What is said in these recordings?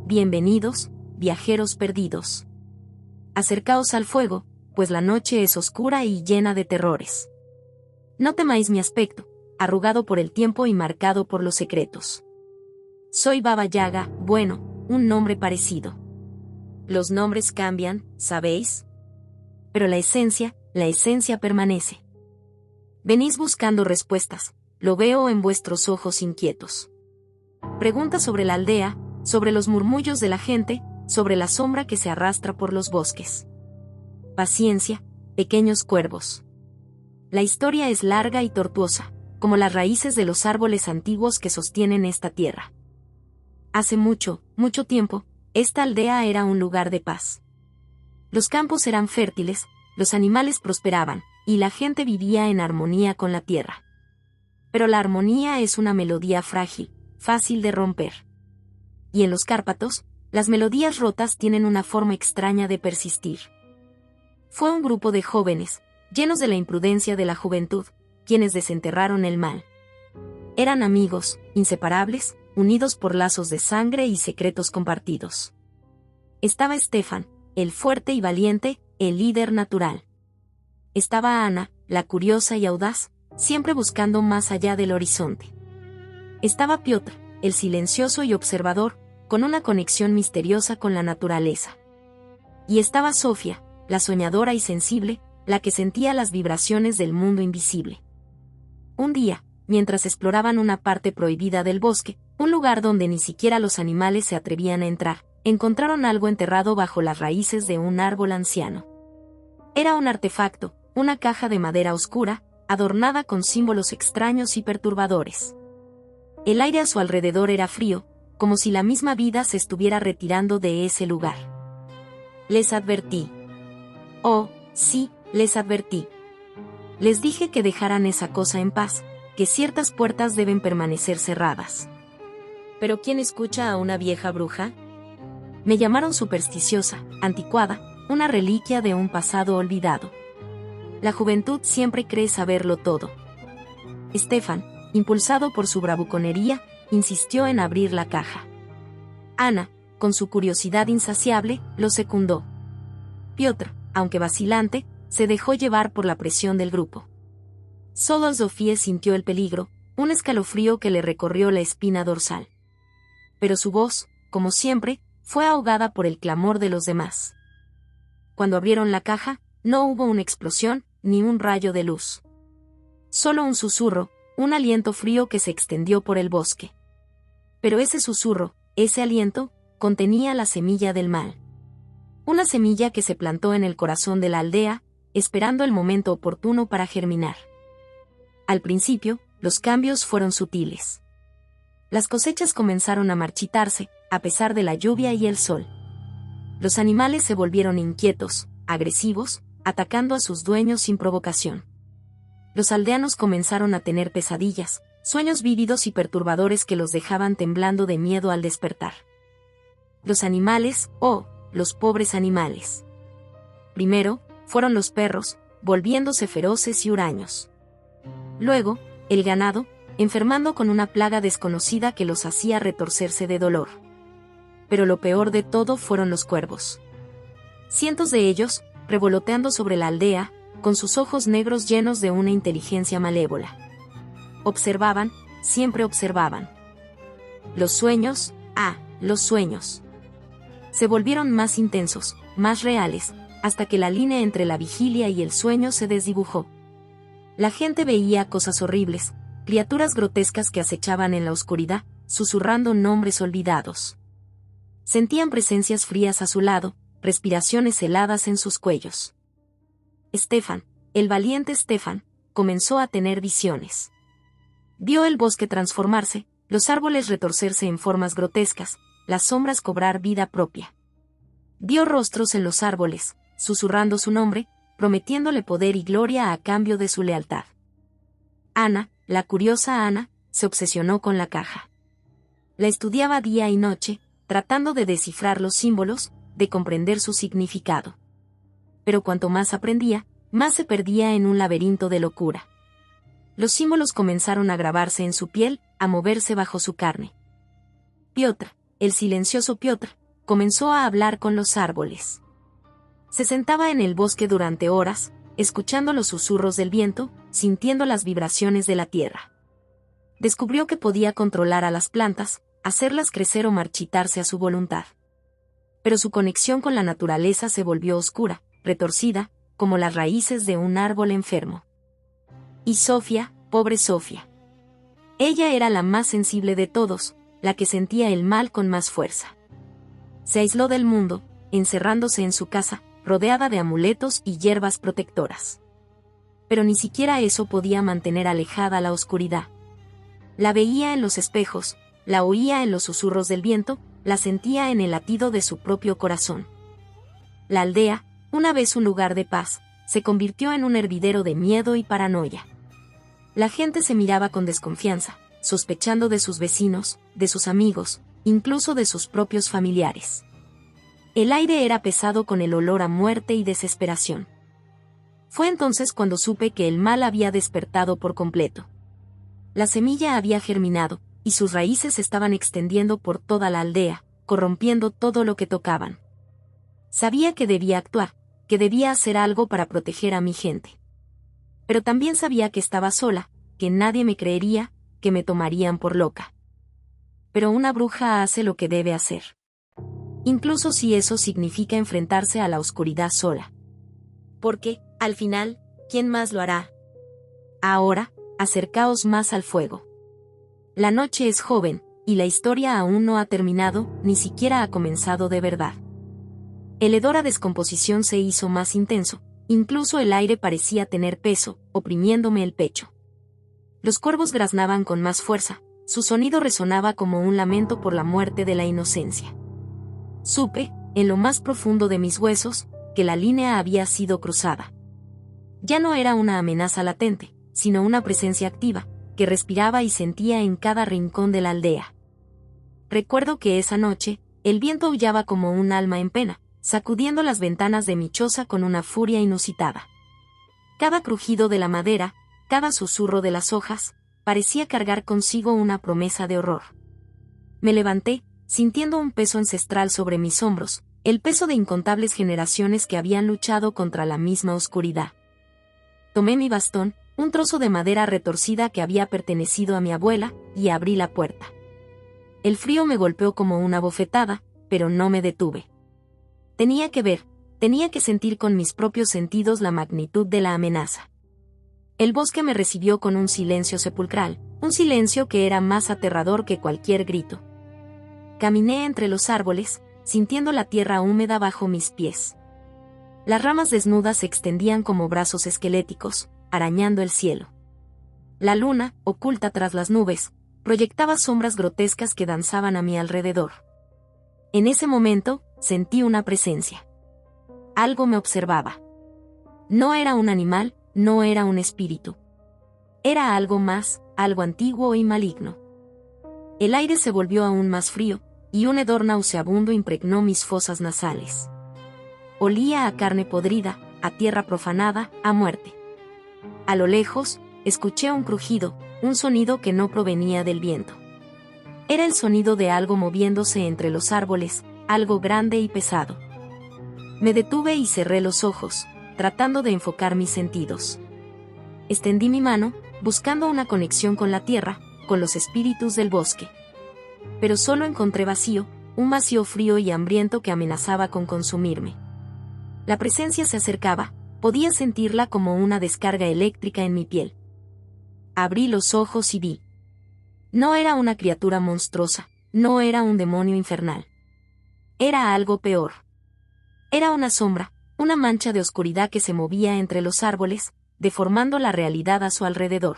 Bienvenidos, viajeros perdidos. Acercaos al fuego, pues la noche es oscura y llena de terrores. No temáis mi aspecto, arrugado por el tiempo y marcado por los secretos. Soy Baba Yaga, bueno, un nombre parecido. Los nombres cambian, ¿sabéis? Pero la esencia permanece. Venís buscando respuestas, lo veo en vuestros ojos inquietos. Preguntas sobre la aldea, sobre los murmullos de la gente, sobre la sombra que se arrastra por los bosques. Paciencia, pequeños cuervos. La historia es larga y tortuosa, como las raíces de los árboles antiguos que sostienen esta tierra. Hace mucho, mucho tiempo, esta aldea era un lugar de paz. Los campos eran fértiles, los animales prosperaban, y la gente vivía en armonía con la tierra. Pero la armonía es una melodía frágil, fácil de romper. Y en los Cárpatos, las melodías rotas tienen una forma extraña de persistir. Fue un grupo de jóvenes, llenos de la imprudencia de la juventud, quienes desenterraron el mal. Eran amigos, inseparables, unidos por lazos de sangre y secretos compartidos. Estaba Stefan, el fuerte y valiente, el líder natural. Estaba Ana, la curiosa y audaz, siempre buscando más allá del horizonte. Estaba Piotr, el silencioso y observador, con una conexión misteriosa con la naturaleza. Y estaba Sofía, la soñadora y sensible, la que sentía las vibraciones del mundo invisible. Un día, mientras exploraban una parte prohibida del bosque, un lugar donde ni siquiera los animales se atrevían a entrar, encontraron algo enterrado bajo las raíces de un árbol anciano. Era un artefacto, una caja de madera oscura, adornada con símbolos extraños y perturbadores. El aire a su alrededor era frío, como si la misma vida se estuviera retirando de ese lugar. Les advertí. Oh, sí, les advertí. Les dije que dejaran esa cosa en paz, que ciertas puertas deben permanecer cerradas. ¿Pero quién escucha a una vieja bruja? Me llamaron supersticiosa, anticuada, una reliquia de un pasado olvidado. La juventud siempre cree saberlo todo. Stefan, impulsado por su bravuconería, insistió en abrir la caja. Ana, con su curiosidad insaciable, lo secundó. Piotr, aunque vacilante, se dejó llevar por la presión del grupo. Solo Sofía sintió el peligro, un escalofrío que le recorrió la espina dorsal. Pero su voz, como siempre, fue ahogada por el clamor de los demás. Cuando abrieron la caja, no hubo una explosión, ni un rayo de luz. Solo un susurro, un aliento frío que se extendió por el bosque. Pero ese susurro, ese aliento, contenía la semilla del mal. Una semilla que se plantó en el corazón de la aldea, esperando el momento oportuno para germinar. Al principio, los cambios fueron sutiles. Las cosechas comenzaron a marchitarse, a pesar de la lluvia y el sol. Los animales se volvieron inquietos, agresivos, atacando a sus dueños sin provocación. Los aldeanos comenzaron a tener pesadillas, sueños vívidos y perturbadores que los dejaban temblando de miedo al despertar. Los animales, los pobres animales. Primero, fueron los perros, volviéndose feroces y huraños. Luego, el ganado, enfermando con una plaga desconocida que los hacía retorcerse de dolor. Pero lo peor de todo fueron los cuervos. Cientos de ellos, revoloteando sobre la aldea, con sus ojos negros llenos de una inteligencia malévola. Observaban, siempre observaban. Los sueños, los sueños. Se volvieron más intensos, más reales, hasta que la línea entre la vigilia y el sueño se desdibujó. La gente veía cosas horribles, criaturas grotescas que acechaban en la oscuridad, susurrando nombres olvidados. Sentían presencias frías a su lado, respiraciones heladas en sus cuellos. Stefan, el valiente Stefan, comenzó a tener visiones. Vio el bosque transformarse, los árboles retorcerse en formas grotescas, las sombras cobrar vida propia. Vio rostros en los árboles, susurrando su nombre, prometiéndole poder y gloria a cambio de su lealtad. Ana, la curiosa Ana, se obsesionó con la caja. La estudiaba día y noche, tratando de descifrar los símbolos, de comprender su significado. Pero cuanto más aprendía, más se perdía en un laberinto de locura. Los símbolos comenzaron a grabarse en su piel, a moverse bajo su carne. Piotr, el silencioso Piotr, comenzó a hablar con los árboles. Se sentaba en el bosque durante horas, escuchando los susurros del viento, sintiendo las vibraciones de la tierra. Descubrió que podía controlar a las plantas, hacerlas crecer o marchitarse a su voluntad. Pero su conexión con la naturaleza se volvió oscura, retorcida, como las raíces de un árbol enfermo. Y Sofía, pobre Sofía. Ella era la más sensible de todos, la que sentía el mal con más fuerza. Se aisló del mundo, encerrándose en su casa, rodeada de amuletos y hierbas protectoras. Pero ni siquiera eso podía mantener alejada la oscuridad. La veía en los espejos, la oía en los susurros del viento, la sentía en el latido de su propio corazón. La aldea, una vez un lugar de paz, se convirtió en un hervidero de miedo y paranoia. La gente se miraba con desconfianza, sospechando de sus vecinos, de sus amigos, incluso de sus propios familiares. El aire era pesado con el olor a muerte y desesperación. Fue entonces cuando supe que el mal había despertado por completo. La semilla había germinado, y sus raíces se estaban extendiendo por toda la aldea, corrompiendo todo lo que tocaban. Sabía que debía actuar, que debía hacer algo para proteger a mi gente. Pero también sabía que estaba sola, que nadie me creería, que me tomarían por loca. Pero una bruja hace lo que debe hacer. Incluso si eso significa enfrentarse a la oscuridad sola. Porque, al final, ¿quién más lo hará? Ahora, acercaos más al fuego. La noche es joven, y la historia aún no ha terminado, ni siquiera ha comenzado de verdad. El hedor a descomposición se hizo más intenso, incluso el aire parecía tener peso, oprimiéndome el pecho. Los cuervos graznaban con más fuerza, su sonido resonaba como un lamento por la muerte de la inocencia. Supe, en lo más profundo de mis huesos, que la línea había sido cruzada. Ya no era una amenaza latente, sino una presencia activa, que respiraba y sentía en cada rincón de la aldea. Recuerdo que esa noche, el viento aullaba como un alma en pena, sacudiendo las ventanas de mi choza con una furia inusitada. Cada crujido de la madera, cada susurro de las hojas, parecía cargar consigo una promesa de horror. Me levanté, sintiendo un peso ancestral sobre mis hombros, el peso de incontables generaciones que habían luchado contra la misma oscuridad. Tomé mi bastón, un trozo de madera retorcida que había pertenecido a mi abuela, y abrí la puerta. El frío me golpeó como una bofetada, pero no me detuve. Tenía que ver, tenía que sentir con mis propios sentidos la magnitud de la amenaza. El bosque me recibió con un silencio sepulcral, un silencio que era más aterrador que cualquier grito. Caminé entre los árboles, sintiendo la tierra húmeda bajo mis pies. Las ramas desnudas se extendían como brazos esqueléticos, arañando el cielo. La luna, oculta tras las nubes, proyectaba sombras grotescas que danzaban a mi alrededor. En ese momento, sentí una presencia. Algo me observaba. No era un animal, no era un espíritu. Era algo más, algo antiguo y maligno. El aire se volvió aún más frío, y un hedor nauseabundo impregnó mis fosas nasales. Olía a carne podrida, a tierra profanada, a muerte. A lo lejos, escuché un crujido, un sonido que no provenía del viento. Era el sonido de algo moviéndose entre los árboles, algo grande y pesado. Me detuve y cerré los ojos, tratando de enfocar mis sentidos. Extendí mi mano, buscando una conexión con la tierra, con los espíritus del bosque. Pero solo encontré vacío, un vacío frío y hambriento que amenazaba con consumirme. La presencia se acercaba, podía sentirla como una descarga eléctrica en mi piel. Abrí los ojos y vi. No era una criatura monstruosa, no era un demonio infernal. Era algo peor. Era una sombra, una mancha de oscuridad que se movía entre los árboles, deformando la realidad a su alrededor.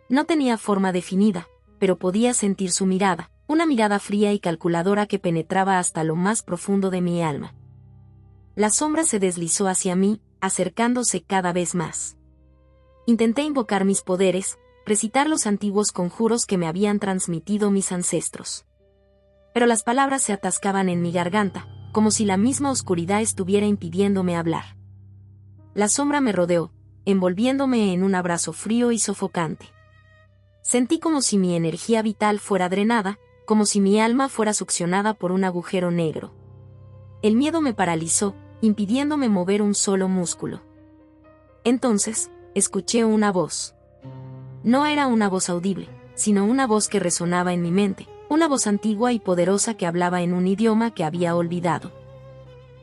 No tenía forma definida, pero podía sentir su mirada, una mirada fría y calculadora que penetraba hasta lo más profundo de mi alma. La sombra se deslizó hacia mí, acercándose cada vez más. Intenté invocar mis poderes, recitar los antiguos conjuros que me habían transmitido mis ancestros. Pero las palabras se atascaban en mi garganta, como si la misma oscuridad estuviera impidiéndome hablar. La sombra me rodeó, envolviéndome en un abrazo frío y sofocante. Sentí como si mi energía vital fuera drenada, como si mi alma fuera succionada por un agujero negro. El miedo me paralizó, impidiéndome mover un solo músculo. Entonces, escuché una voz. No era una voz audible, sino una voz que resonaba en mi mente, una voz antigua y poderosa que hablaba en un idioma que había olvidado.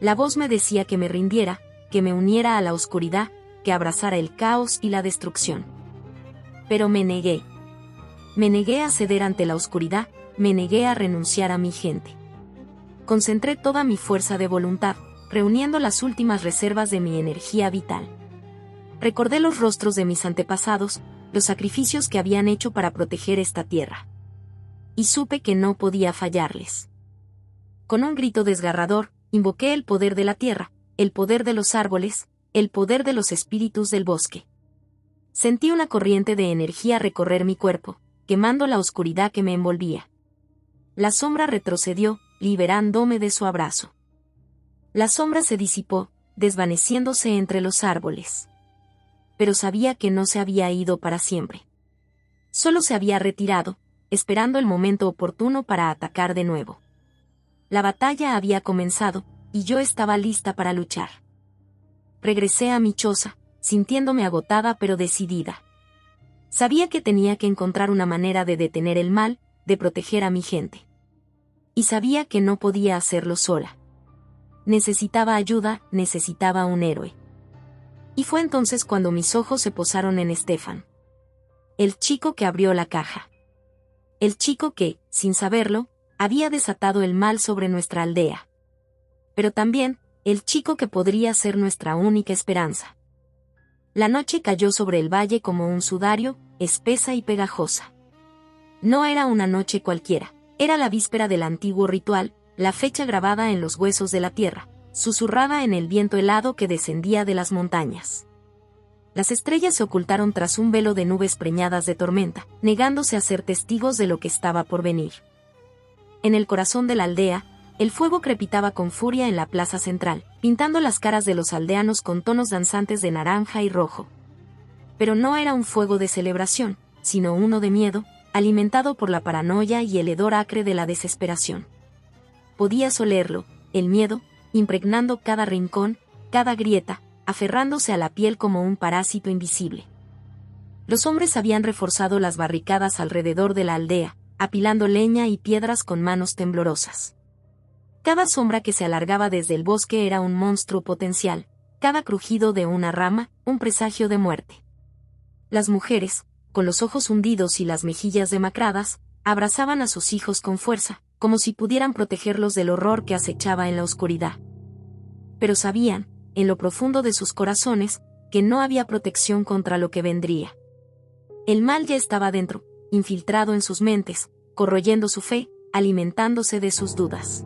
La voz me decía que me rindiera, que me uniera a la oscuridad, que abrazara el caos y la destrucción. Pero me negué. Me negué a ceder ante la oscuridad, me negué a renunciar a mi gente. Concentré toda mi fuerza de voluntad, reuniendo las últimas reservas de mi energía vital. Recordé los rostros de mis antepasados, los sacrificios que habían hecho para proteger esta tierra. Y supe que no podía fallarles. Con un grito desgarrador, invoqué el poder de la tierra, el poder de los árboles, el poder de los espíritus del bosque. Sentí una corriente de energía recorrer mi cuerpo, quemando la oscuridad que me envolvía. La sombra retrocedió, liberándome de su abrazo. La sombra se disipó, desvaneciéndose entre los árboles. Pero sabía que no se había ido para siempre. Solo se había retirado, esperando el momento oportuno para atacar de nuevo. La batalla había comenzado, y yo estaba lista para luchar. Regresé a mi choza, sintiéndome agotada pero decidida. Sabía que tenía que encontrar una manera de detener el mal, de proteger a mi gente. Y sabía que no podía hacerlo sola. Necesitaba ayuda, necesitaba un héroe. Y fue entonces cuando mis ojos se posaron en Stefan. El chico que abrió la caja. El chico que, sin saberlo, había desatado el mal sobre nuestra aldea. Pero también, el chico que podría ser nuestra única esperanza. La noche cayó sobre el valle como un sudario, espesa y pegajosa. No era una noche cualquiera, era la víspera del antiguo ritual, la fecha grabada en los huesos de la tierra, susurrada en el viento helado que descendía de las montañas. Las estrellas se ocultaron tras un velo de nubes preñadas de tormenta, negándose a ser testigos de lo que estaba por venir. En el corazón de la aldea, el fuego crepitaba con furia en la plaza central, pintando las caras de los aldeanos con tonos danzantes de naranja y rojo. Pero no era un fuego de celebración, sino uno de miedo, alimentado por la paranoia y el hedor acre de la desesperación. Podías olerlo, el miedo, impregnando cada rincón, cada grieta, aferrándose a la piel como un parásito invisible. Los hombres habían reforzado las barricadas alrededor de la aldea, apilando leña y piedras con manos temblorosas. Cada sombra que se alargaba desde el bosque era un monstruo potencial, cada crujido de una rama, un presagio de muerte. Las mujeres, con los ojos hundidos y las mejillas demacradas, abrazaban a sus hijos con fuerza, como si pudieran protegerlos del horror que acechaba en la oscuridad. Pero sabían, en lo profundo de sus corazones, que no había protección contra lo que vendría. El mal ya estaba dentro, infiltrado en sus mentes, corroyendo su fe, alimentándose de sus dudas.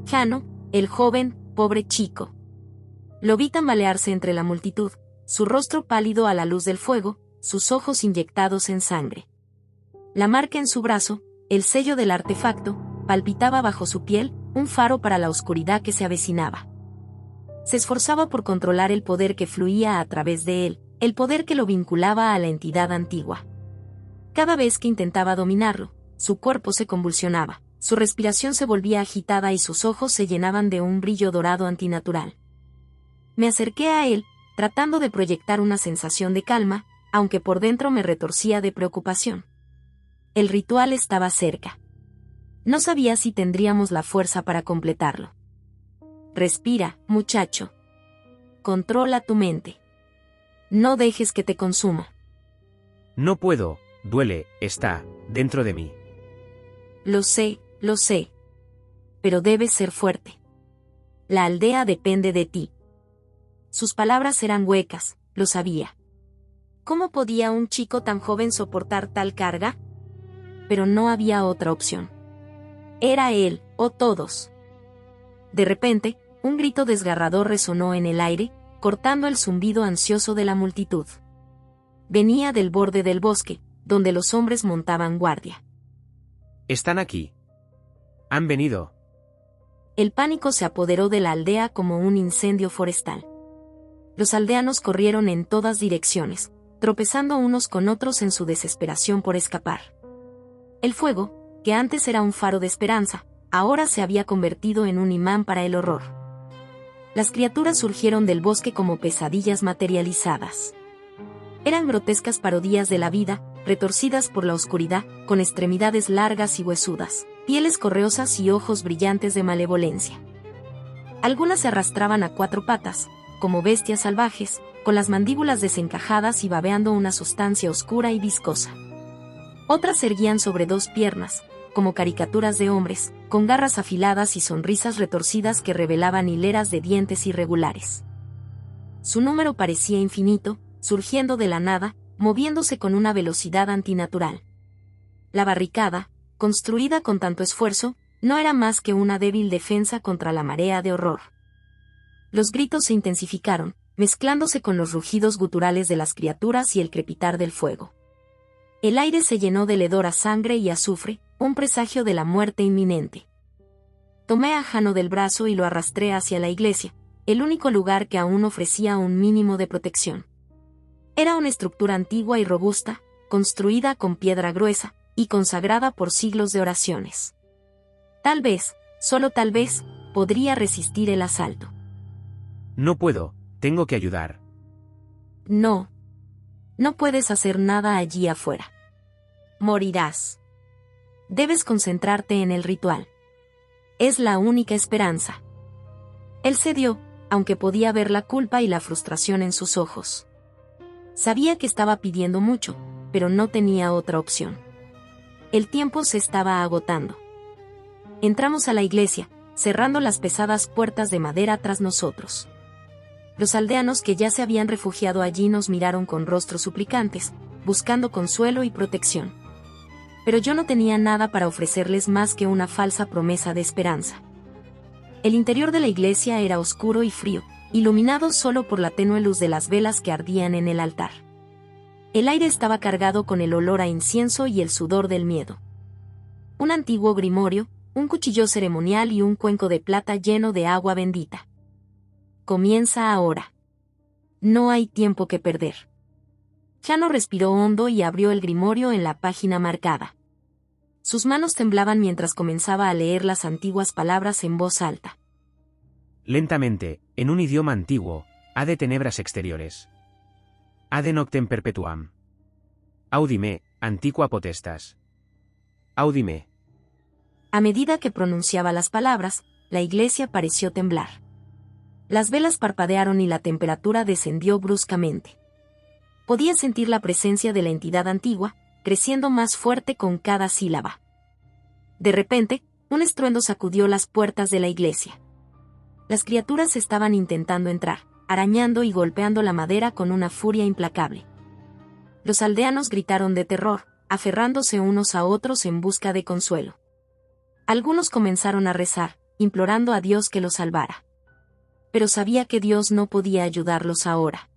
Jano, el joven, pobre chico. Lo vi tambalearse entre la multitud, su rostro pálido a la luz del fuego, sus ojos inyectados en sangre. La marca en su brazo, el sello del artefacto, palpitaba bajo su piel, un faro para la oscuridad que se avecinaba. Se esforzaba por controlar el poder que fluía a través de él, el poder que lo vinculaba a la entidad antigua. Cada vez que intentaba dominarlo, su cuerpo se convulsionaba, su respiración se volvía agitada y sus ojos se llenaban de un brillo dorado antinatural. Me acerqué a él, tratando de proyectar una sensación de calma, aunque por dentro me retorcía de preocupación. El ritual estaba cerca. No sabía si tendríamos la fuerza para completarlo. Respira, muchacho. Controla tu mente. No dejes que te consuma. No puedo, duele, está dentro de mí. Lo sé. Pero debes ser fuerte. La aldea depende de ti. Sus palabras eran huecas, lo sabía. ¿Cómo podía un chico tan joven soportar tal carga? Pero no había otra opción. Era él, o todos. De repente, un grito desgarrador resonó en el aire, cortando el zumbido ansioso de la multitud. Venía del borde del bosque, donde los hombres montaban guardia. Están aquí. Han venido. El pánico se apoderó de la aldea como un incendio forestal. Los aldeanos corrieron en todas direcciones, tropezando unos con otros en su desesperación por escapar. El fuego, que antes era un faro de esperanza, ahora se había convertido en un imán para el horror. Las criaturas surgieron del bosque como pesadillas materializadas. Eran grotescas parodias de la vida, retorcidas por la oscuridad, con extremidades largas y huesudas, pieles correosas y ojos brillantes de malevolencia. Algunas se arrastraban a 4 patas, como bestias salvajes, con las mandíbulas desencajadas y babeando una sustancia oscura y viscosa. Otras se erguían sobre 2 piernas, como caricaturas de hombres, con garras afiladas y sonrisas retorcidas que revelaban hileras de dientes irregulares. Su número parecía infinito, surgiendo de la nada, moviéndose con una velocidad antinatural. La barricada, construida con tanto esfuerzo, no era más que una débil defensa contra la marea de horror. Los gritos se intensificaron, mezclándose con los rugidos guturales de las criaturas y el crepitar del fuego. El aire se llenó del hedor a sangre y azufre, un presagio de la muerte inminente. Tomé a Jano del brazo y lo arrastré hacia la iglesia, el único lugar que aún ofrecía un mínimo de protección. Era una estructura antigua y robusta, construida con piedra gruesa, y consagrada por siglos de oraciones. Tal vez, solo tal vez, podría resistir el asalto. No puedo, tengo que ayudar. No. No puedes hacer nada allí afuera. Morirás. Debes concentrarte en el ritual. Es la única esperanza. Él cedió, aunque podía ver la culpa y la frustración en sus ojos. Sabía que estaba pidiendo mucho, pero no tenía otra opción. El tiempo se estaba agotando. Entramos a la iglesia, cerrando las pesadas puertas de madera tras nosotros. Los aldeanos que ya se habían refugiado allí nos miraron con rostros suplicantes, buscando consuelo y protección. Pero yo no tenía nada para ofrecerles más que una falsa promesa de esperanza. El interior de la iglesia era oscuro y frío, iluminado solo por la tenue luz de las velas que ardían en el altar. El aire estaba cargado con el olor a incienso y el sudor del miedo. Un antiguo grimorio, un cuchillo ceremonial y un cuenco de plata lleno de agua bendita. Comienza ahora. No hay tiempo que perder. Jano respiró hondo y abrió el grimorio en la página marcada. Sus manos temblaban mientras comenzaba a leer las antiguas palabras en voz alta. Lentamente, en un idioma antiguo, ad tenebras exteriores. Ad noctem perpetuam. Audime, antiqua potestas. Audime. A medida que pronunciaba las palabras, la iglesia pareció temblar. Las velas parpadearon y la temperatura descendió bruscamente. Podía sentir la presencia de la entidad antigua, creciendo más fuerte con cada sílaba. De repente, un estruendo sacudió las puertas de la iglesia. Las criaturas estaban intentando entrar, arañando y golpeando la madera con una furia implacable. Los aldeanos gritaron de terror, aferrándose unos a otros en busca de consuelo. Algunos comenzaron a rezar, implorando a Dios que los salvara. Pero sabía que Dios no podía ayudarlos ahora.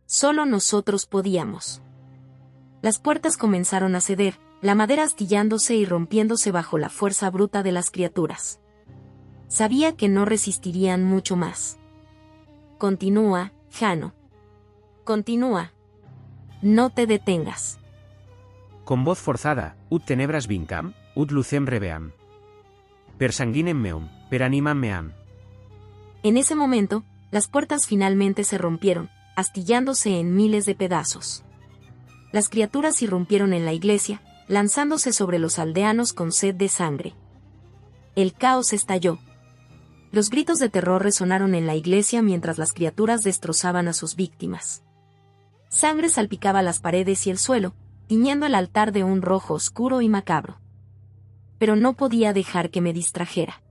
Solo nosotros podíamos. Las puertas comenzaron a ceder, la madera astillándose y rompiéndose bajo la fuerza bruta de las criaturas. Sabía que no resistirían mucho más. Continúa, Jano. Continúa. No te detengas. Con voz forzada, ut tenebras vincam, ut lucem reveam. Per sanguinem meum, per animam meam. En ese momento, las puertas finalmente se rompieron, astillándose en miles de pedazos. Las criaturas irrumpieron en la iglesia, lanzándose sobre los aldeanos con sed de sangre. El caos estalló. Los gritos de terror resonaron en la iglesia mientras las criaturas destrozaban a sus víctimas. Sangre salpicaba las paredes y el suelo, tiñendo el altar de un rojo oscuro y macabro. Pero no podía dejar que me distrajera.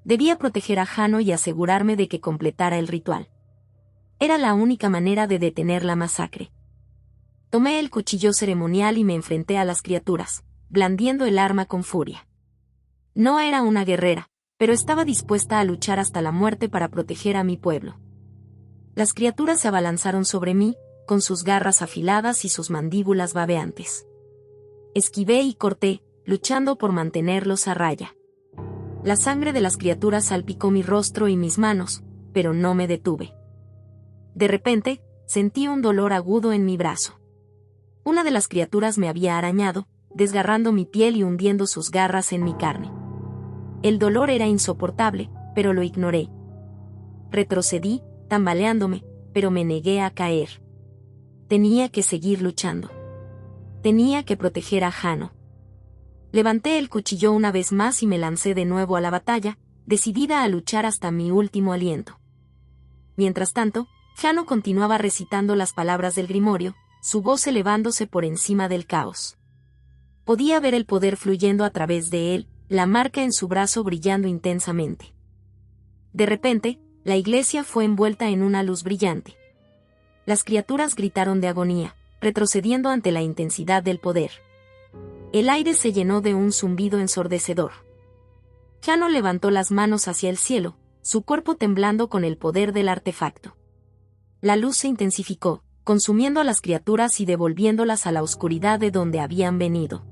Debía proteger a Jano y asegurarme de que completara el ritual. Era la única manera de detener la masacre. Tomé el cuchillo ceremonial y me enfrenté a las criaturas, blandiendo el arma con furia. No era una guerrera, pero estaba dispuesta a luchar hasta la muerte para proteger a mi pueblo. Las criaturas se abalanzaron sobre mí, con sus garras afiladas y sus mandíbulas babeantes. Esquivé y corté, luchando por mantenerlos a raya. La sangre de las criaturas salpicó mi rostro y mis manos, pero no me detuve. De repente, sentí un dolor agudo en mi brazo. Una de las criaturas me había arañado, desgarrando mi piel y hundiendo sus garras en mi carne. El dolor era insoportable, pero lo ignoré. Retrocedí, tambaleándome, pero me negué a caer. Tenía que seguir luchando. Tenía que proteger a Jano. Levanté el cuchillo una vez más y me lancé de nuevo a la batalla, decidida a luchar hasta mi último aliento. Mientras tanto, Jano continuaba recitando las palabras del grimorio, su voz elevándose por encima del caos. Podía ver el poder fluyendo a través de él, la marca en su brazo brillando intensamente. De repente, la iglesia fue envuelta en una luz brillante. Las criaturas gritaron de agonía, retrocediendo ante la intensidad del poder. El aire se llenó de un zumbido ensordecedor. Jano levantó las manos hacia el cielo, su cuerpo temblando con el poder del artefacto. La luz se intensificó, consumiendo a las criaturas y devolviéndolas a la oscuridad de donde habían venido.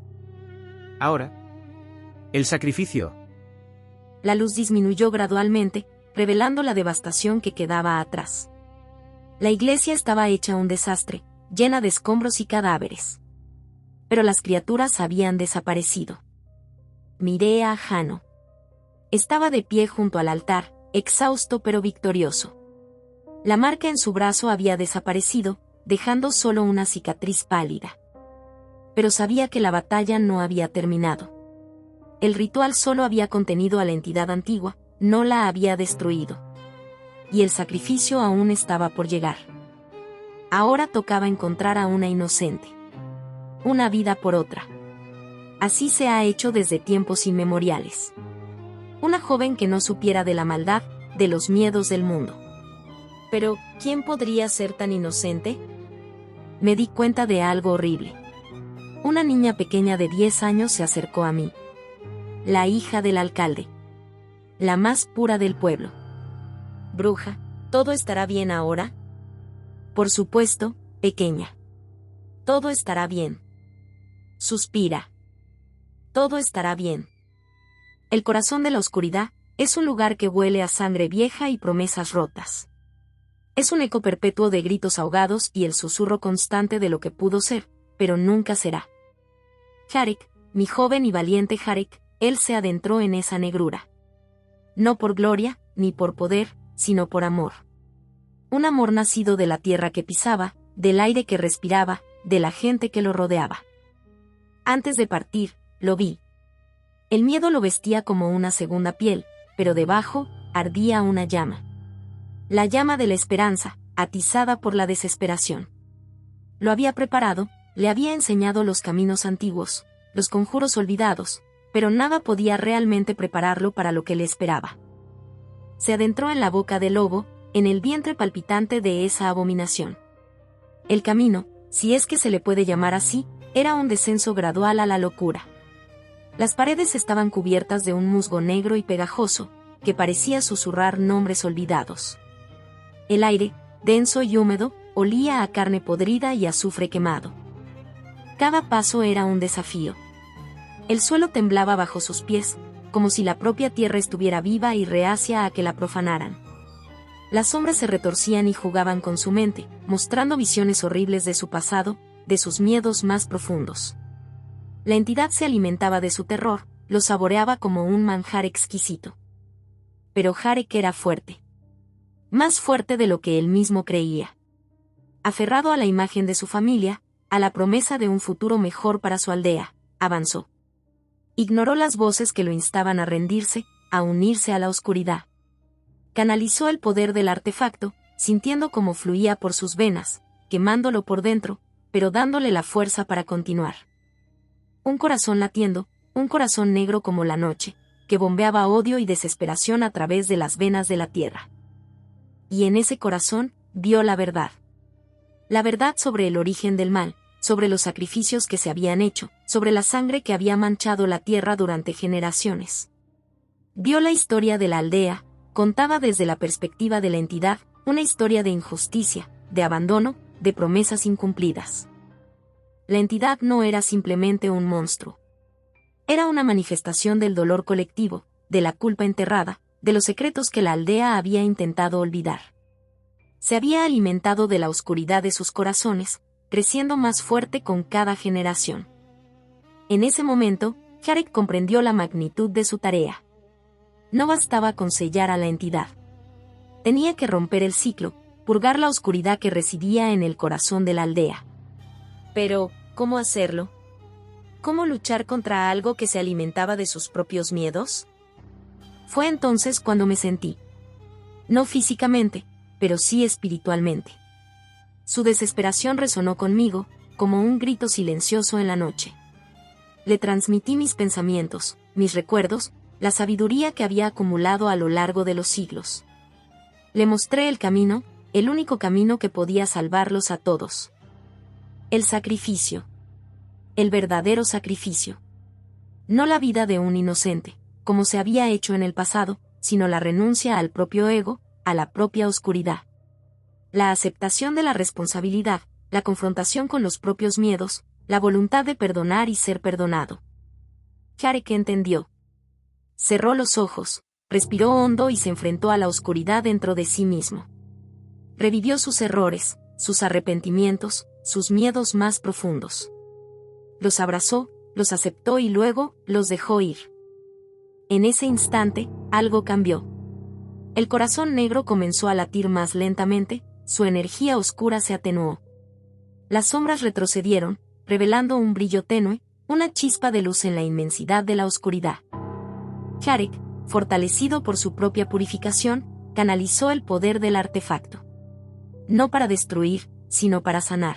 Ahora, el sacrificio. La luz disminuyó gradualmente, revelando la devastación que quedaba atrás. La iglesia estaba hecha un desastre, llena de escombros y cadáveres. Pero las criaturas habían desaparecido. Miré a Jano. Estaba de pie junto al altar, exhausto pero victorioso. La marca en su brazo había desaparecido, dejando solo una cicatriz pálida. Pero sabía que la batalla no había terminado. El ritual solo había contenido a la entidad antigua, no la había destruido. Y el sacrificio aún estaba por llegar. Ahora tocaba encontrar a una inocente. Una vida por otra. Así se ha hecho desde tiempos inmemoriales. Una joven que no supiera de la maldad, de los miedos del mundo. Pero, ¿quién podría ser tan inocente? Me di cuenta de algo horrible. Una niña pequeña de 10 años se acercó a mí. La hija del alcalde. La más pura del pueblo. Bruja, ¿todo estará bien ahora? Por supuesto, pequeña. Todo estará bien. Suspira. Todo estará bien. El corazón de la oscuridad es un lugar que huele a sangre vieja y promesas rotas. Es un eco perpetuo de gritos ahogados y el susurro constante de lo que pudo ser, pero nunca será. Jarek, mi joven y valiente Jarek, él se adentró en esa negrura. No por gloria, ni por poder, sino por amor. Un amor nacido de la tierra que pisaba, del aire que respiraba, de la gente que lo rodeaba. Antes de partir, lo vi. El miedo lo vestía como una segunda piel, pero debajo, ardía una llama. La llama de la esperanza, atizada por la desesperación. Lo había preparado, le había enseñado los caminos antiguos, los conjuros olvidados, pero nada podía realmente prepararlo para lo que le esperaba. Se adentró en la boca del lobo, en el vientre palpitante de esa abominación. El camino, si es que se le puede llamar así, era un descenso gradual a la locura. Las paredes estaban cubiertas de un musgo negro y pegajoso, que parecía susurrar nombres olvidados. El aire, denso y húmedo, olía a carne podrida y azufre quemado. Cada paso era un desafío. El suelo temblaba bajo sus pies, como si la propia tierra estuviera viva y reacia a que la profanaran. Las sombras se retorcían y jugaban con su mente, mostrando visiones horribles de su pasado, de sus miedos más profundos. La entidad se alimentaba de su terror, lo saboreaba como un manjar exquisito. Pero Jarek era fuerte. Más fuerte de lo que él mismo creía. Aferrado a la imagen de su familia, a la promesa de un futuro mejor para su aldea, avanzó. Ignoró las voces que lo instaban a rendirse, a unirse a la oscuridad. Canalizó el poder del artefacto, sintiendo cómo fluía por sus venas, quemándolo por dentro, pero dándole la fuerza para continuar. Un corazón latiendo, un corazón negro como la noche, que bombeaba odio y desesperación a través de las venas de la tierra. Y en ese corazón, vio la verdad. La verdad sobre el origen del mal, sobre los sacrificios que se habían hecho, sobre la sangre que había manchado la tierra durante generaciones. Vio la historia de la aldea, contada desde la perspectiva de la entidad, una historia de injusticia, de abandono, de promesas incumplidas. La entidad no era simplemente un monstruo. Era una manifestación del dolor colectivo, de la culpa enterrada, de los secretos que la aldea había intentado olvidar. Se había alimentado de la oscuridad de sus corazones, creciendo más fuerte con cada generación. En ese momento, Jarek comprendió la magnitud de su tarea. No bastaba con sellar a la entidad. Tenía que romper el ciclo, purgar la oscuridad que residía en el corazón de la aldea. Pero, ¿cómo hacerlo? ¿Cómo luchar contra algo que se alimentaba de sus propios miedos? Fue entonces cuando me sentí. No físicamente, pero sí espiritualmente. Su desesperación resonó conmigo, como un grito silencioso en la noche. Le transmití mis pensamientos, mis recuerdos, la sabiduría que había acumulado a lo largo de los siglos. Le mostré el camino, el único camino que podía salvarlos a todos. El sacrificio. El verdadero sacrificio. No la vida de un inocente, como se había hecho en el pasado, sino la renuncia al propio ego, a la propia oscuridad. La aceptación de la responsabilidad, la confrontación con los propios miedos, la voluntad de perdonar y ser perdonado. Jarek entendió. Cerró los ojos, respiró hondo y se enfrentó a la oscuridad dentro de sí mismo. Revivió sus errores, sus arrepentimientos, sus miedos más profundos. Los abrazó, los aceptó y luego los dejó ir. En ese instante, algo cambió. El corazón negro comenzó a latir más lentamente, su energía oscura se atenuó. Las sombras retrocedieron, revelando un brillo tenue, una chispa de luz en la inmensidad de la oscuridad. Jarek, fortalecido por su propia purificación, canalizó el poder del artefacto. No para destruir, sino para sanar.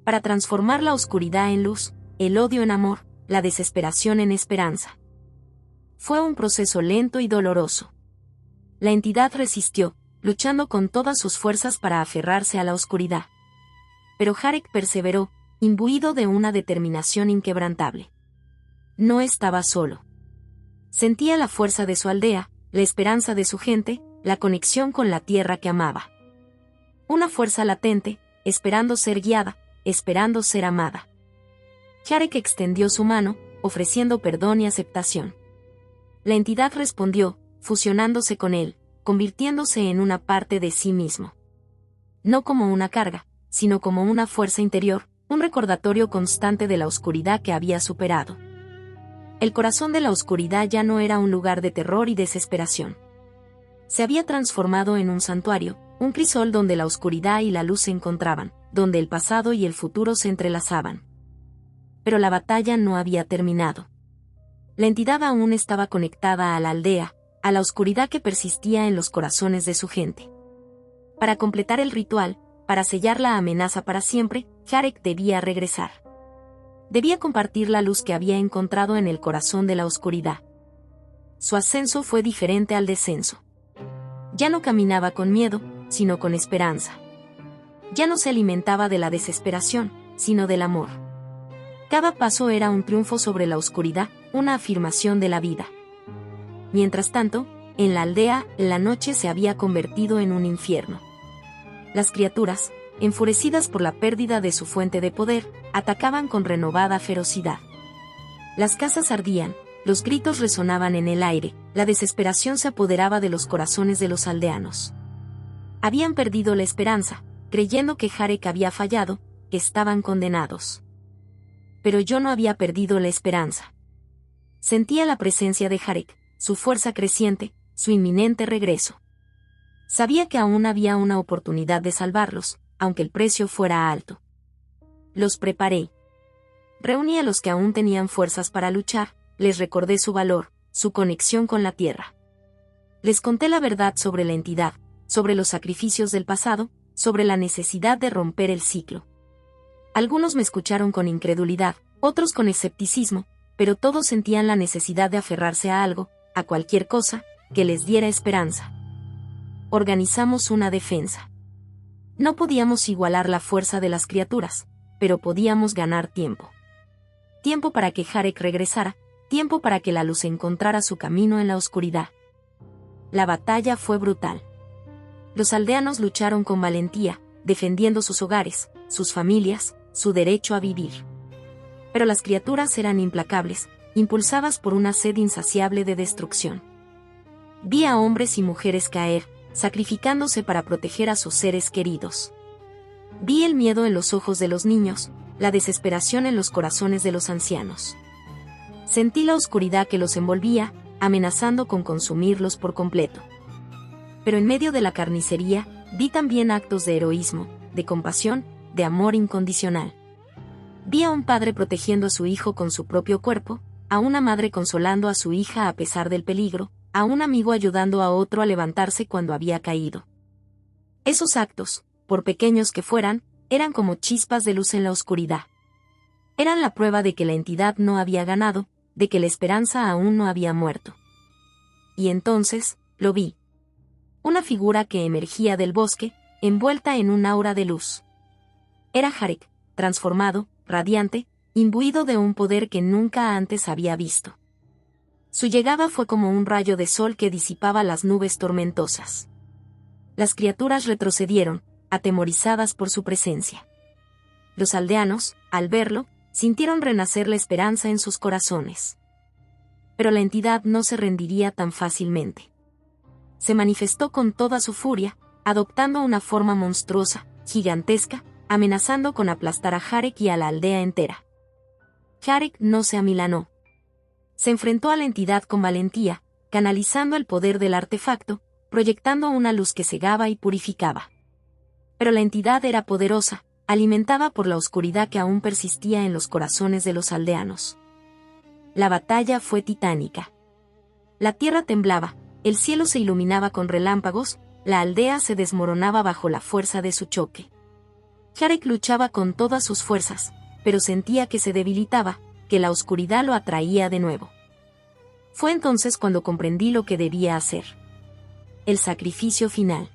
Para transformar la oscuridad en luz, el odio en amor, la desesperación en esperanza. Fue un proceso lento y doloroso. La entidad resistió, luchando con todas sus fuerzas para aferrarse a la oscuridad. Pero Jarek perseveró, imbuido de una determinación inquebrantable. No estaba solo. Sentía la fuerza de su aldea, la esperanza de su gente, la conexión con la tierra que amaba. Una fuerza latente, esperando ser guiada, esperando ser amada. Jarek extendió su mano, ofreciendo perdón y aceptación. La entidad respondió, fusionándose con él, convirtiéndose en una parte de sí mismo. No como una carga, sino como una fuerza interior, un recordatorio constante de la oscuridad que había superado. El corazón de la oscuridad ya no era un lugar de terror y desesperación. Se había transformado en un santuario, un crisol donde la oscuridad y la luz se encontraban, donde el pasado y el futuro se entrelazaban. Pero la batalla no había terminado. La entidad aún estaba conectada a la aldea, a la oscuridad que persistía en los corazones de su gente. Para completar el ritual, para sellar la amenaza para siempre, Jarek debía regresar. Debía compartir la luz que había encontrado en el corazón de la oscuridad. Su ascenso fue diferente al descenso. Ya no caminaba con miedo, sino con esperanza. Ya no se alimentaba de la desesperación, sino del amor. Cada paso era un triunfo sobre la oscuridad, una afirmación de la vida. Mientras tanto, en la aldea, la noche se había convertido en un infierno. Las criaturas, enfurecidas por la pérdida de su fuente de poder, atacaban con renovada ferocidad. Las casas ardían, los gritos resonaban en el aire, la desesperación se apoderaba de los corazones de los aldeanos. Habían perdido la esperanza, creyendo que Jarek había fallado, que estaban condenados. Pero yo no había perdido la esperanza. Sentía la presencia de Jarek, su fuerza creciente, su inminente regreso. Sabía que aún había una oportunidad de salvarlos, aunque el precio fuera alto. Los preparé. Reuní a los que aún tenían fuerzas para luchar, les recordé su valor, su conexión con la tierra. Les conté la verdad sobre la entidad, sobre los sacrificios del pasado, sobre la necesidad de romper el ciclo. Algunos me escucharon con incredulidad, otros con escepticismo, pero todos sentían la necesidad de aferrarse a algo, a cualquier cosa, que les diera esperanza. Organizamos una defensa. No podíamos igualar la fuerza de las criaturas, pero podíamos ganar tiempo. Tiempo para que Jarek regresara, tiempo para que la luz encontrara su camino en la oscuridad. La batalla fue brutal. Los aldeanos lucharon con valentía, defendiendo sus hogares, sus familias, su derecho a vivir. Pero las criaturas eran implacables, impulsadas por una sed insaciable de destrucción. Vi a hombres y mujeres caer, sacrificándose para proteger a sus seres queridos. Vi el miedo en los ojos de los niños, la desesperación en los corazones de los ancianos. Sentí la oscuridad que los envolvía, amenazando con consumirlos por completo. Pero en medio de la carnicería, vi también actos de heroísmo, de compasión, de amor incondicional. Vi a un padre protegiendo a su hijo con su propio cuerpo, a una madre consolando a su hija a pesar del peligro, a un amigo ayudando a otro a levantarse cuando había caído. Esos actos, por pequeños que fueran, eran como chispas de luz en la oscuridad. Eran la prueba de que la entidad no había ganado, de que la esperanza aún no había muerto. Y entonces, lo vi. Una figura que emergía del bosque, envuelta en un aura de luz. Era Jarek, transformado, radiante, imbuido de un poder que nunca antes había visto. Su llegada fue como un rayo de sol que disipaba las nubes tormentosas. Las criaturas retrocedieron, atemorizadas por su presencia. Los aldeanos, al verlo, sintieron renacer la esperanza en sus corazones. Pero la entidad no se rendiría tan fácilmente. Se manifestó con toda su furia, adoptando una forma monstruosa, gigantesca, amenazando con aplastar a Jarek y a la aldea entera. Jarek no se amilanó. Se enfrentó a la entidad con valentía, canalizando el poder del artefacto, proyectando una luz que cegaba y purificaba. Pero la entidad era poderosa, alimentada por la oscuridad que aún persistía en los corazones de los aldeanos. La batalla fue titánica. La tierra temblaba, el cielo se iluminaba con relámpagos, la aldea se desmoronaba bajo la fuerza de su choque. Jarek luchaba con todas sus fuerzas, pero sentía que se debilitaba, que la oscuridad lo atraía de nuevo. Fue entonces cuando comprendí lo que debía hacer. El sacrificio final.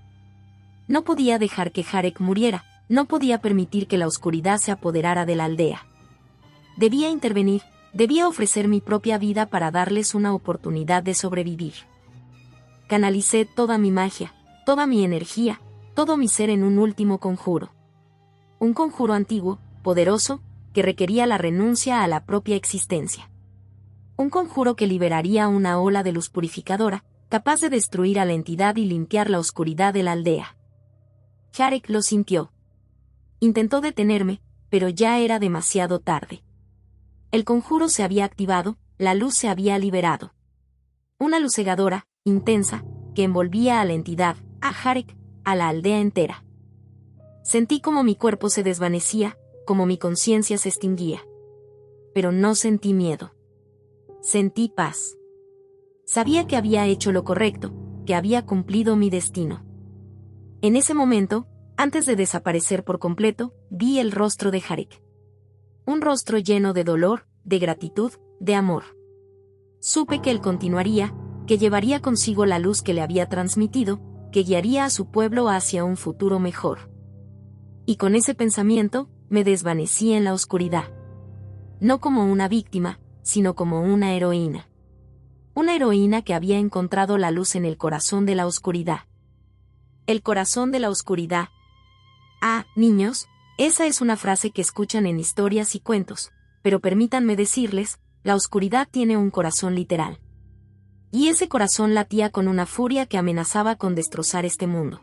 No podía dejar que Jarek muriera, no podía permitir que la oscuridad se apoderara de la aldea. Debía intervenir, debía ofrecer mi propia vida para darles una oportunidad de sobrevivir. Canalicé toda mi magia, toda mi energía, todo mi ser en un último conjuro. Un conjuro antiguo, poderoso, que requería la renuncia a la propia existencia. Un conjuro que liberaría una ola de luz purificadora, capaz de destruir a la entidad y limpiar la oscuridad de la aldea. Jarek lo sintió. Intentó detenerme, pero ya era demasiado tarde. El conjuro se había activado, la luz se había liberado. Una luz cegadora, intensa, que envolvía a la entidad, a Jarek, a la aldea entera. Sentí como mi cuerpo se desvanecía, como mi conciencia se extinguía. Pero no sentí miedo. Sentí paz. Sabía que había hecho lo correcto, que había cumplido mi destino. En ese momento, antes de desaparecer por completo, vi el rostro de Jarek. Un rostro lleno de dolor, de gratitud, de amor. Supe que él continuaría, que llevaría consigo la luz que le había transmitido, que guiaría a su pueblo hacia un futuro mejor. Y con ese pensamiento, me desvanecí en la oscuridad. No como una víctima, sino como una heroína. Una heroína que había encontrado la luz en el corazón de la oscuridad. El corazón de la oscuridad. Ah, niños, esa es una frase que escuchan en historias y cuentos, pero permítanme decirles, la oscuridad tiene un corazón literal. Y ese corazón latía con una furia que amenazaba con destrozar este mundo.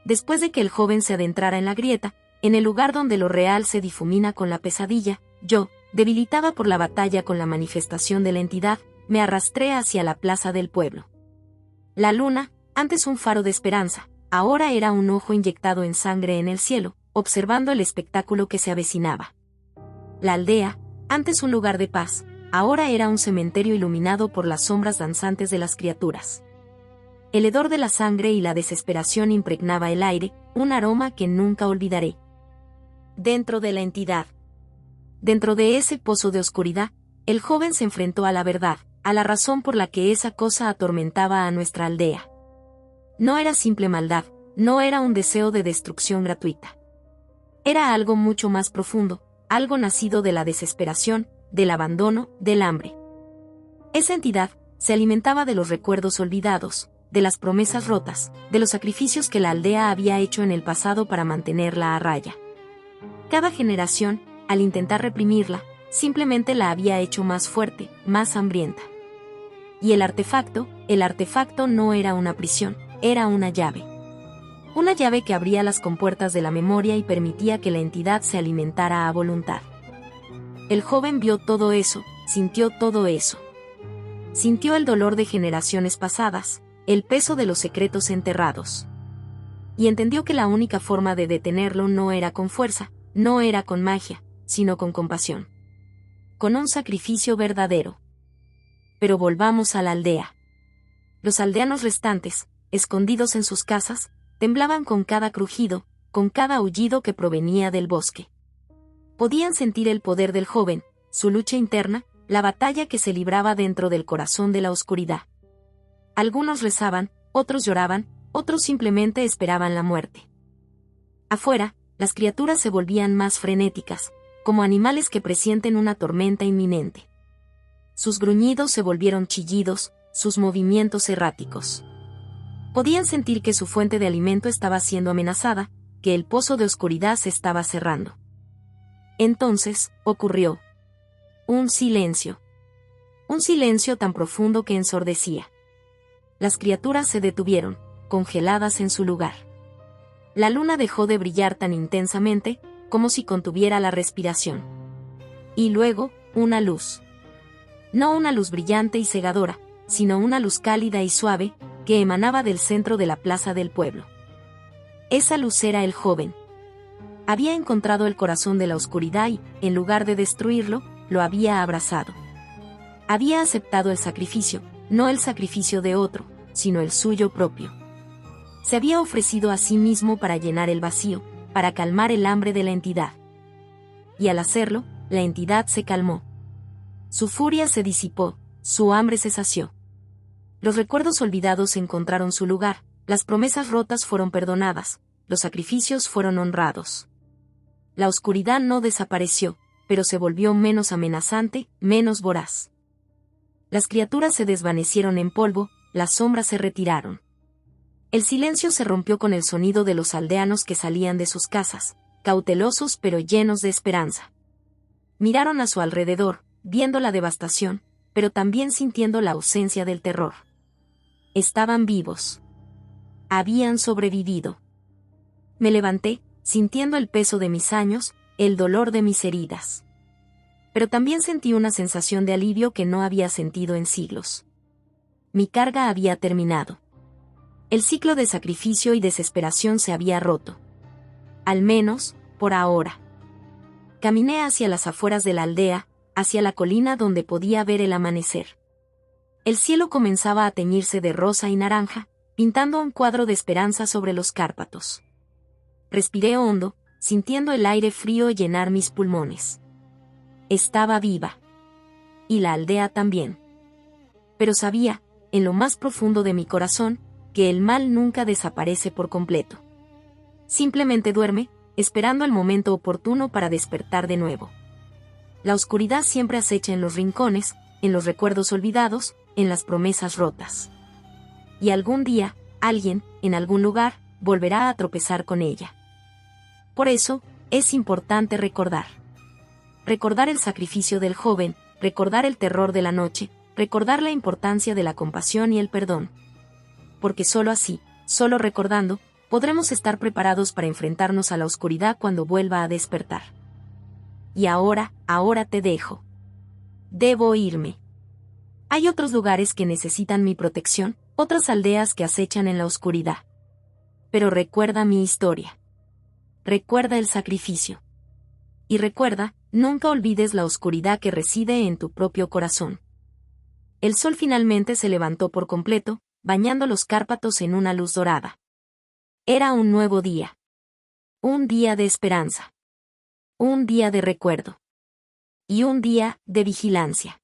Después de que el joven se adentrara en la grieta, en el lugar donde lo real se difumina con la pesadilla, yo, debilitada por la batalla con la manifestación de la entidad, me arrastré hacia la plaza del pueblo. La luna, antes un faro de esperanza, ahora era un ojo inyectado en sangre en el cielo, observando el espectáculo que se avecinaba. La aldea, antes un lugar de paz, ahora era un cementerio iluminado por las sombras danzantes de las criaturas. El hedor de la sangre y la desesperación impregnaba el aire, un aroma que nunca olvidaré. Dentro de la entidad. Dentro de ese pozo de oscuridad, el joven se enfrentó a la verdad, a la razón por la que esa cosa atormentaba a nuestra aldea. No era simple maldad, no era un deseo de destrucción gratuita. Era algo mucho más profundo, algo nacido de la desesperación, del abandono, del hambre. Esa entidad se alimentaba de los recuerdos olvidados, de las promesas rotas, de los sacrificios que la aldea había hecho en el pasado para mantenerla a raya. Cada generación, al intentar reprimirla, simplemente la había hecho más fuerte, más hambrienta. Y el artefacto no era una prisión, era una llave. Una llave que abría las compuertas de la memoria y permitía que la entidad se alimentara a voluntad. El joven vio todo eso, sintió todo eso. Sintió el dolor de generaciones pasadas, el peso de los secretos enterrados. Y entendió que la única forma de detenerlo no era con fuerza, no era con magia, sino con compasión. Con un sacrificio verdadero. Pero volvamos a la aldea. Los aldeanos restantes, escondidos en sus casas, temblaban con cada crujido, con cada aullido que provenía del bosque. Podían sentir el poder del joven, su lucha interna, la batalla que se libraba dentro del corazón de la oscuridad. Algunos rezaban, otros lloraban, otros simplemente esperaban la muerte. Afuera, las criaturas se volvían más frenéticas, como animales que presienten una tormenta inminente. Sus gruñidos se volvieron chillidos, sus movimientos erráticos. Podían sentir que su fuente de alimento estaba siendo amenazada, que el pozo de oscuridad se estaba cerrando. Entonces, ocurrió. Un silencio. Un silencio tan profundo que ensordecía. Las criaturas se detuvieron, congeladas en su lugar. La luna dejó de brillar tan intensamente, como si contuviera la respiración. Y luego, una luz. No una luz brillante y cegadora, sino una luz cálida y suave, que emanaba del centro de la plaza del pueblo. Esa luz era el joven. Había encontrado el corazón de la oscuridad y, en lugar de destruirlo, lo había abrazado. Había aceptado el sacrificio, no el sacrificio de otro, sino el suyo propio. Se había ofrecido a sí mismo para llenar el vacío, para calmar el hambre de la entidad. Y al hacerlo, la entidad se calmó. Su furia se disipó, su hambre se sació. Los recuerdos olvidados encontraron su lugar, las promesas rotas fueron perdonadas, los sacrificios fueron honrados. La oscuridad no desapareció, pero se volvió menos amenazante, menos voraz. Las criaturas se desvanecieron en polvo, las sombras se retiraron. El silencio se rompió con el sonido de los aldeanos que salían de sus casas, cautelosos pero llenos de esperanza. Miraron a su alrededor, viendo la devastación, pero también sintiendo la ausencia del terror. Estaban vivos. Habían sobrevivido. Me levanté, sintiendo el peso de mis años, el dolor de mis heridas. Pero también sentí una sensación de alivio que no había sentido en siglos. Mi carga había terminado. El ciclo de sacrificio y desesperación se había roto. Al menos, por ahora. Caminé hacia las afueras de la aldea, hacia la colina donde podía ver el amanecer. El cielo comenzaba a teñirse de rosa y naranja, pintando un cuadro de esperanza sobre los Cárpatos. Respiré hondo, sintiendo el aire frío llenar mis pulmones. Estaba viva. Y la aldea también. Pero sabía, en lo más profundo de mi corazón, que el mal nunca desaparece por completo. Simplemente duerme, esperando el momento oportuno para despertar de nuevo. La oscuridad siempre acecha en los rincones, en los recuerdos olvidados, en las promesas rotas. Y algún día, alguien, en algún lugar, volverá a tropezar con ella. Por eso, es importante recordar. Recordar el sacrificio del joven, recordar el terror de la noche, recordar la importancia de la compasión y el perdón. Porque solo así, solo recordando, podremos estar preparados para enfrentarnos a la oscuridad cuando vuelva a despertar. Y ahora te dejo. Debo irme. Hay otros lugares que necesitan mi protección, otras aldeas que acechan en la oscuridad. Pero recuerda mi historia. Recuerda el sacrificio. Y recuerda, nunca olvides la oscuridad que reside en tu propio corazón. El sol finalmente se levantó por completo, bañando los Cárpatos en una luz dorada. Era un nuevo día. Un día de esperanza. Un día de recuerdo. Y un día de vigilancia.